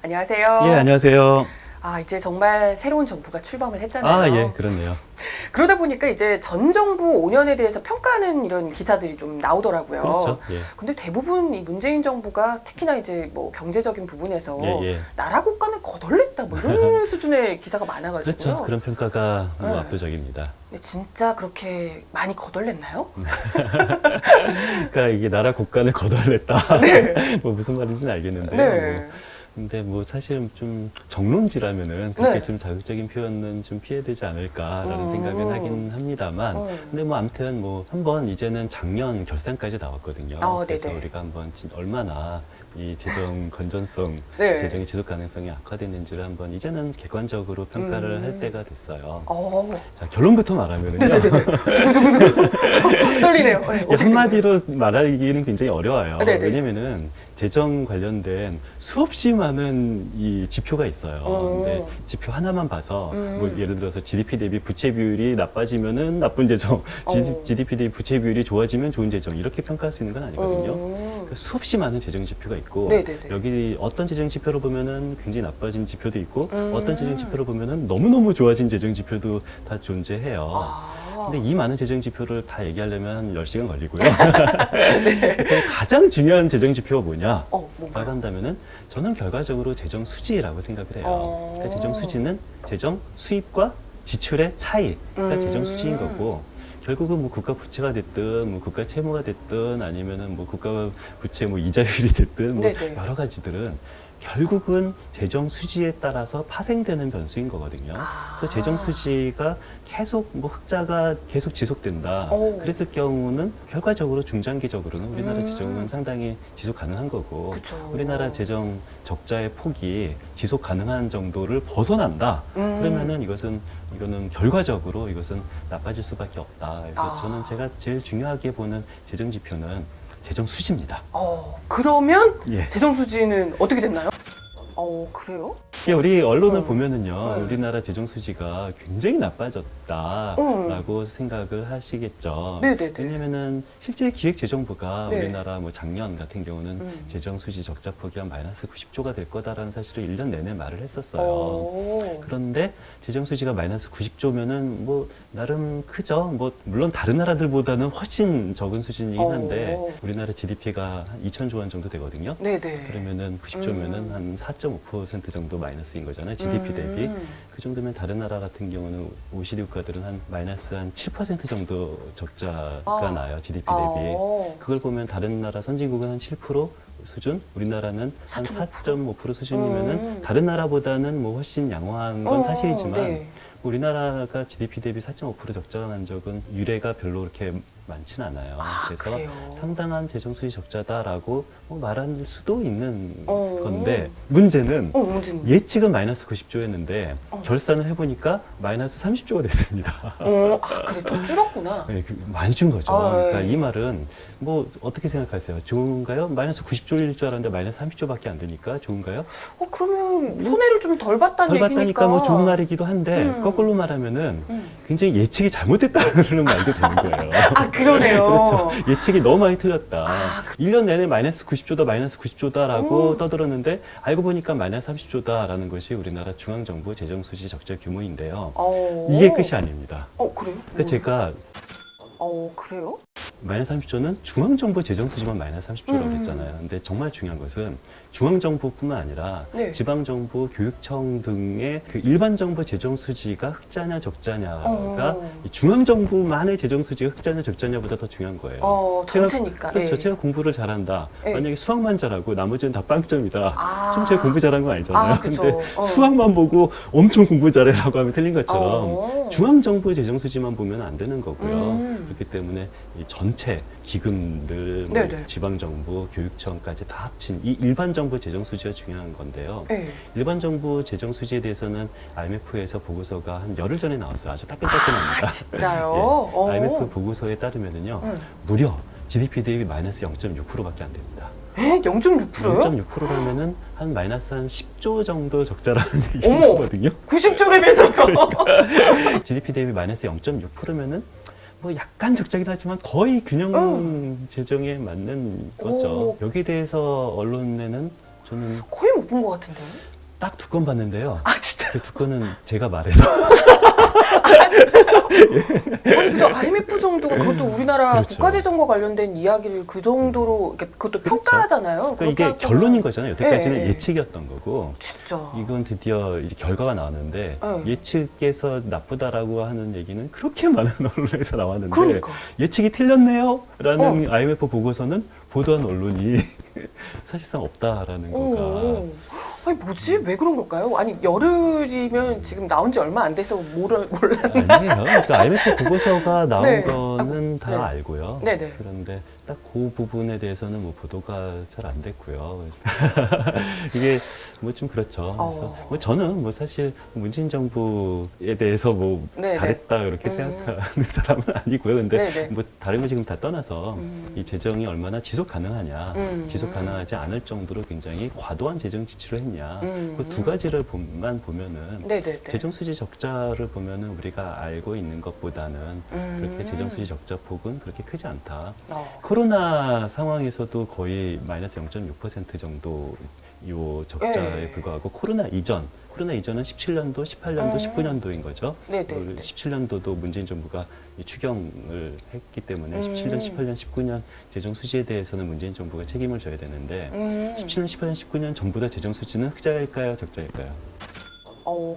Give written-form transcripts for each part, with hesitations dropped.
안녕하세요. 예, 안녕하세요. 이제 정말 새로운 정부가 출범을 했잖아요. 예, 그렇네요. 그러다 보니까 이제 전 정부 5년에 대해서 평가하는 이런 기사들이 좀 나오더라고요. 그렇죠. 예. 근데 대부분 이 문재인 정부가 특히나 이제 뭐 경제적인 부분에서 나라 국간을 거덜냈다 뭐 이런 수준의 기사가 많아가지고요. 그렇죠. 그런 평가가 네. 압도적입니다. 근데 진짜 그렇게 많이 거덜냈나요? 그러니까 이게 나라 국간을 거덜냈다. 네. 뭐 무슨 말인지는 알겠는데요. 네. 근데 뭐 사실 좀 정론지라면은 그렇게 네. 좀 자극적인 표현은 좀 피해야 되지 않을까라는 생각은 하긴 합니다만, 근데 뭐 아무튼 뭐 한번 이제는 작년 결산까지 나왔거든요. 그래서 네네. 우리가 한번 얼마나 이 재정 건전성, 네. 재정의 지속 가능성이 악화됐는지를 한번 이제는 객관적으로 평가를 할 때가 됐어요. 자, 결론부터 말하면은요. 떨리네요. 네, 한마디로 말하기는 굉장히 어려워요. 네네. 왜냐면은 재정 관련된 수없이 많은 이 지표가 있어요. 근데 지표 하나만 봐서 뭐 예를 들어서 GDP 대비 부채 비율이 나빠지면은 나쁜 재정, GDP 대비 부채 비율이 좋아지면 좋은 재정 이렇게 평가할 수 있는 건 아니거든요. 그러니까 수없이 많은 재정 지표가 있고 네네네. 여기 어떤 재정 지표로 보면은 굉장히 나빠진 지표도 있고 어떤 재정 지표로 보면은 너무너무 좋아진 재정 지표도 다 존재해요. 근데 이 많은 재정 지표를 다 얘기하려면 한 10시간 걸리고요. 네. 가장 중요한 재정 지표가 뭐냐? 라고 한다면은 저는 결과적으로 재정 수지라고 생각을 해요. 그러니까 재정 수지는 재정 수입과 지출의 차이가 재정 수지인 거고, 결국은 뭐 국가 부채가 됐든 뭐 국가 채무가 됐든 아니면은 뭐 국가 부채 뭐 이자율이 됐든 뭐 여러 가지들은 결국은 재정 수지에 따라서 파생되는 변수인 거거든요. 그래서 재정 수지가 계속 뭐 흑자가 계속 지속된다. 그랬을 경우는 결과적으로 중장기적으로는 우리나라 재정은 상당히 지속 가능한 거고, 그쵸. 우리나라 재정 적자의 폭이 지속 가능한 정도를 벗어난다. 그러면은 이거는 결과적으로 이것은 나빠질 수밖에 없다. 그래서 저는 제가 제일 중요하게 보는 재정 지표는 재정 수지입니다. 그러면 예. 재정 수지는 어떻게 됐나요? 그래요? 우리 언론을 보면은요, 우리나라 재정 수지가 굉장히 나빠졌다라고 생각을 하시겠죠. 네네네. 왜냐면은 실제 기획재정부가 네. 우리나라 뭐 작년 같은 경우는 재정 수지 적자 폭이 한 마이너스 90조가 될 거다라는 사실을 1년 내내 말을 했었어요. 그런데 재정 수지가 마이너스 90조면은 뭐 나름 크죠. 뭐 물론 다른 나라들보다는 훨씬 적은 수준이긴 한데 우리나라 GDP가 한 2,000조 원 정도 되거든요. 네네. 그러면은 90조면은 한 4.5% 정도 마이너스인 거잖아요. GDP 대비. 그 정도면 다른 나라 같은 경우는 OECD 국가들은 한 마이너스 한 7% 정도 적자가 나요. GDP 대비. 그걸 보면 다른 나라 선진국은 한 7% 수준, 우리나라는 한 4.5% 수준이면은 다른 나라보다는 뭐 훨씬 양호한 건 사실이지만 우리나라가 GDP 대비 4.5% 적자가 난 적은 유례가 별로 그렇게 많지는 않아요. 그래서 그래요? 상당한 재정 수지 적자다라고 말할 수도 있는 건데 문제는 예측은 마이너스 90조였는데 결산을 해보니까 마이너스 30조가 됐습니다. 그래 또 줄었구나. 네, 많이 준 거죠. 그러니까 이 말은 뭐 어떻게 생각하세요? 좋은가요? 마이너스 90조일 줄 알았는데 마이너스 30조밖에 안 되니까 좋은가요? 그러면 손해를 좀 덜 봤다는 덜 얘기니까. 봤다니까 뭐 좋은 말이기도 한데 거꾸로 말하면은 굉장히 예측이 잘못됐다는 말도 되는 거예요. 그러네요. 그렇죠. 예측이 너무 많이 틀렸다. 1년 내내 마이너스 90조다, 마이너스 90조다라고 떠들었는데 알고 보니까 마이너스 30조다라는 것이 우리나라 중앙정부 재정수지 적자 규모인데요. 이게 끝이 아닙니다. 그래요? 그러니까 제가 그래요? 마이너스 30조는 중앙정부 재정수지만 마이너스 30조라고 그랬잖아요. 근데 정말 중요한 것은 중앙정부뿐만 아니라 지방정부, 교육청 등의 그 일반정부 재정수지가 흑자냐 적자냐가 이 중앙정부만의 재정수지가 흑자냐 적자냐보다 더 중요한 거예요. 전체니까. 그렇죠. 제가 공부를 잘한다. 만약에 수학만 잘하고 나머지는 다 빵점이다. 좀 제가 공부 잘한 건 아니잖아요. 근데 수학만 보고 엄청 공부 잘해라고 하면 틀린 것처럼 중앙정부 재정수지만 보면 안 되는 거고요. 그렇기 때문에 이 전체 기금들, 뭐 지방정부, 교육청까지 다 합친 이 일반정부 재정수지가 중요한 건데요. 일반정부 재정수지에 대해서는 IMF에서 보고서가 한 열흘 전에 나왔어요. 아주 따끈따끈합니다. 진짜요? IMF 보고서에 따르면은요, 무려 GDP 대비 마이너스 0.6%밖에 안 됩니다. 0.6%요? 0.6%라면은 한 마이너스 한 10조 정도 적자라는 얘기거든요. 90조라면서요? GDP 대비 마이너스 0.6%면은 뭐 약간 적자긴 하지만 거의 균형 재정에 맞는 거죠. 여기에 대해서 언론에는 저는 거의 못 본 것 같은데. 딱 2건 봤는데요. 아 진짜. 그 2건은 제가 말해서. 아니 근데 IMF 정도가 그것도 우리나라 그렇죠. 국가재정과 관련된 이야기를 그 정도로 그것도 평가하잖아요. 그러니까 이게 그렇게 결론인 거잖아요. 여태까지는 예, 예. 예측이었던 거고. 진짜. 이건 드디어 이제 결과가 나왔는데 네. 예측에서 나쁘다라고 하는 얘기는 그렇게 많은 언론에서 나왔는데 그러니까. 예측이 틀렸네요 라는 IMF 보고서는 보도한 언론이 사실상 없다라는 거가 오. 아니 뭐지? 왜 그런 걸까요? 아니 열흘이면 지금 나온 지 얼마 안 돼서 몰랐나? 아니에요. 그러니까 IMF 보고서가 나온 네. 거는 다 네. 알고요. 네네. 그런데 딱 그 부분에 대해서는 뭐 보도가 잘 안 됐고요. 이게 뭐 좀 그렇죠. 그래서 뭐 저는 뭐 사실 문재인 정부에 대해서 뭐 네네. 잘했다 이렇게 생각하는 사람은 아니고요. 근데 네네. 뭐 다른 거 지금 다 떠나서 이 재정이 얼마나 지속 가능하냐, 지속 가능하지 않을 정도로 굉장히 과도한 재정 지출을 했냐, 그 2가지를 만 보면은 네네네. 재정 수지 적자를 보면은 우리가 알고 있는 것보다는 그렇게 재정 수지 적자 폭은 그렇게 크지 않다. 코로나 상황에서도 거의 마이너스 0.6% 정도 요 적자에 네. 불과하고 코로나 이전은 17년도, 18년도, 19년도인 거죠. 네네. 17년도도 문재인 정부가 이 추경을 했기 때문에 17년, 18년, 19년 재정 수지에 대해서는 문재인 정부가 책임을 져야 되는데 17년, 18년, 19년 전부 다 재정 수지는 흑자일까요, 적자일까요?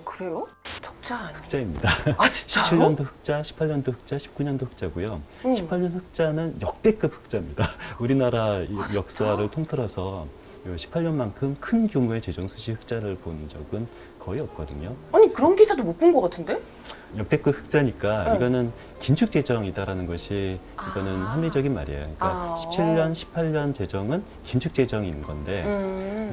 그래요? 적자 아니에요? 흑자입니다. 아 진짜요? 17년도 흑자, 18년도 흑자, 19년도 흑자고요. 18년 흑자는 역대급 흑자입니다. 우리나라 역사를 통틀어서 18년만큼 큰 규모의 재정 수지 흑자를 본 적은 거의 없거든요. 아니 그런 기사도 못 본 것 같은데? 역대급 흑자니까 네. 이거는 긴축 재정이다라는 것이 이거는 합리적인 말이에요. 그러니까 17년, 18년 재정은 긴축 재정인 건데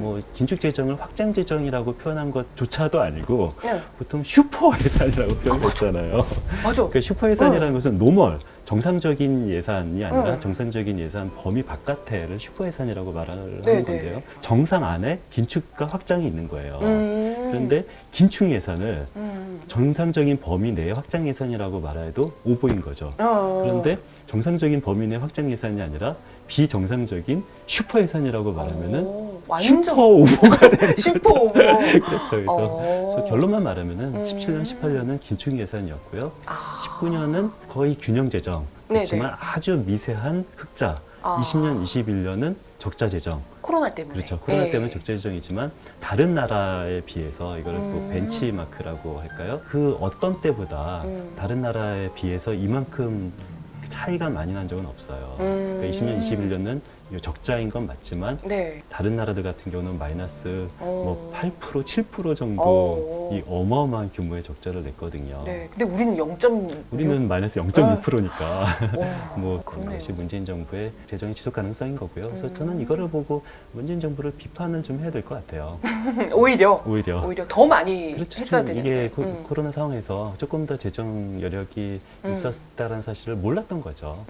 뭐 긴축 재정을 확장 재정이라고 표현한 것조차도 아니고 네. 보통 슈퍼 예산이라고 표현했잖아요. 맞아. 그러니까 슈퍼 예산이라는 것은 노멀 정상적인 예산이 아니라 정상적인 예산 범위 바깥에를 슈퍼 예산이라고 말을 하는 네네. 건데요. 정상 안에 긴축과 확장이 있는 거예요. 그런데 긴축 예산을 정상적인 범위 내의 확장 예산이라고 말해도 오보인 거죠. 그런데 정상적인 범위 내 확장 예산이 아니라 비정상적인 슈퍼 예산이라고 말하면은 슈퍼 오보가 되는 슈퍼 거죠. 오보. 그렇죠. 그래서 결론만 말하면은 17년, 18년은 긴축 예산이었고요. 19년은 거의 균형 재정, 그렇지만 아주 미세한 흑자. 20년, 21년은 적자 재정. 코로나 때문에. 그렇죠. 코로나 때문에 적자 재정이지만 다른 나라에 비해서 이거를 뭐 벤치마크라고 할까요? 그 어떤 때보다 다른 나라에 비해서 이만큼 차이가 많이 난 적은 없어요. 그러니까 20년, 21년은 적자인 건 맞지만 네. 다른 나라들 같은 경우는 마이너스 뭐 8%, 7% 정도 이 어마어마한 규모의 적자를 냈거든요. 네. 근데 우리는 0.6. 우리는 마이너스 0.6%니까 뭐 그런 그러네요. 것이 문재인 정부의 재정의 지속 가능성인 거고요. 그래서 저는 이거를 보고 문재인 정부를 비판을 좀 해야 될 것 같아요. 오히려 더 많이 그렇죠. 했어야 좀 되는데. 이게 코로나 상황에서 조금 더 재정 여력이 있었다는 사실을 몰랐던 거죠.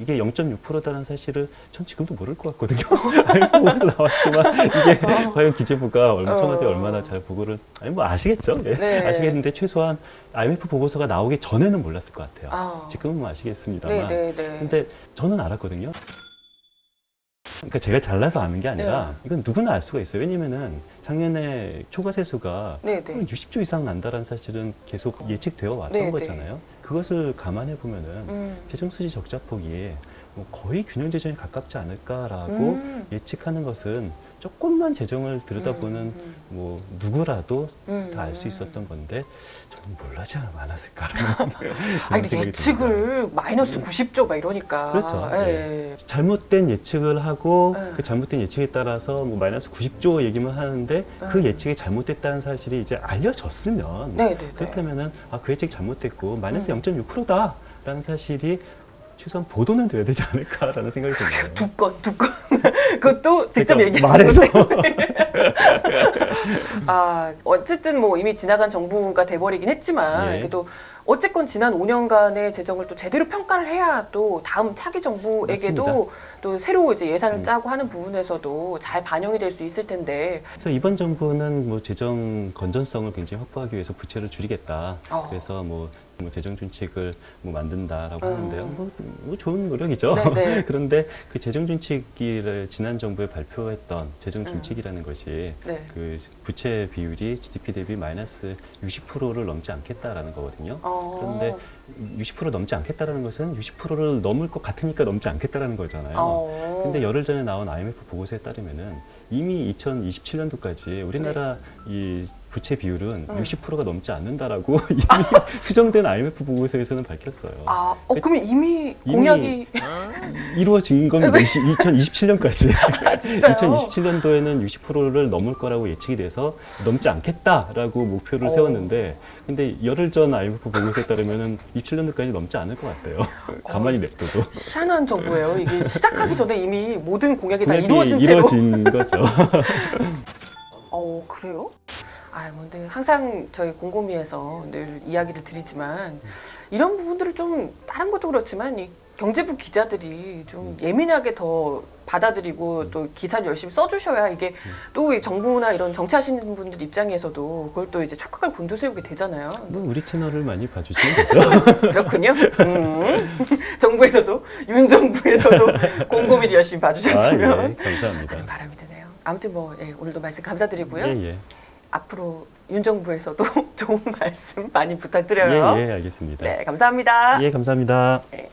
이게 0.6%다는 사실을 전 지금도 모를 것 같거든요. 보고서 나왔지만 이게 과연 기재부가 청와대 얼마나 잘 보고를 뭐 아시겠죠? 예. 네. 아시겠는데 최소한 IMF 보고서가 나오기 전에는 몰랐을 것 같아요. 지금은 뭐 아시겠습니다만. 근데 저는 알았거든요. 그러니까 제가 잘나서 아는 게 아니라 이건 누구나 알 수가 있어요. 왜냐면은 작년에 초과 세수가 60조 이상 난다는 사실은 계속 예측되어 왔던 거잖아요. 그것을 감안해 보면은 재정 수지 적자 폭이 뭐 거의 균형 재정에 가깝지 않을까라고 예측하는 것은 조금만 재정을 들여다보는 뭐 누구라도 다 알 수 있었던 건데 저는 몰라지 않았을까라는 아니 예측을 마이너스 90조 막 이러니까 그렇죠. 잘못된 예측을 하고 그 잘못된 예측에 따라서 뭐 마이너스 90조 얘기만 하는데 그 예측이 잘못됐다는 사실이 이제 알려졌으면 그렇다면은 그 예측이 잘못됐고 마이너스 0.6%다라는 사실이 최소한 보도는 돼야 되지 않을까라는 생각이 드네요. 두 건. 그것도 직접 얘기하신 말해서. 어쨌든 뭐 이미 지나간 정부가 돼버리긴 했지만 그래도 어쨌건 지난 5년간의 재정을 또 제대로 평가를 해야 또 다음 차기 정부에게도 맞습니다. 또 새로 이제 예산을 짜고 하는 부분에서도 잘 반영이 될 수 있을 텐데. 그래서 이번 정부는 뭐 재정 건전성을 굉장히 확보하기 위해서 부채를 줄이겠다. 그래서 뭐 재정 준칙을 뭐 만든다라고 하는데요. 뭐 좋은 노력이죠. 네네. 그런데 그 재정 준칙을 지난 정부에 발표했던 재정 준칙이라는 것이 네. 그 부채 비율이 GDP 대비 마이너스 60%를 넘지 않겠다라는 거거든요. 그런데 60% 넘지 않겠다라는 것은 60%를 넘을 것 같으니까 넘지 않겠다라는 거잖아요. 근데 열흘 전에 나온 IMF 보고서에 따르면은 이미 2027년도까지 우리나라 이 부채 비율은 60%가 넘지 않는다라고 이미 수정된 IMF 보고서에서는 밝혔어요. 그러면 이미 공약이 이루어진 겁니다. 2027년까지. 진짜요? 2027년도에는 60%를 넘을 거라고 예측이 돼서 넘지 않겠다라고 목표를 세웠는데, 근데 열흘 전 IMF 보고서에 따르면은 27년도까지 넘지 않을 것 같아요. 가만히 냅둬도. 희한한 정부예요. 이게 시작하기 전에 이미 모든 공약이 다 이루어진 채로. 이루어진 거죠. 그래요? 근데 항상 저희 곰곰이에서 늘 이야기를 드리지만 이런 부분들을 좀 다른 것도 그렇지만 이 경제부 기자들이 좀 예민하게 더 받아들이고 또 기사를 열심히 써주셔야 이게 또 이 정부나 이런 정치하시는 분들 입장에서도 그걸 또 이제 촉각을 곤두세우게 되잖아요. 뭐 우리 채널을 많이 봐주시면 되죠. 그렇군요. 정부에서도 윤 정부에서도 곰곰이를 열심히 봐주셨으면 감사합니다. 하는 바람이 드네요. 아무튼 오늘도 말씀 감사드리고요. 예. 앞으로 윤 정부에서도 좋은 말씀 많이 부탁드려요. 예, 알겠습니다. 네, 감사합니다. 예, 감사합니다. 네.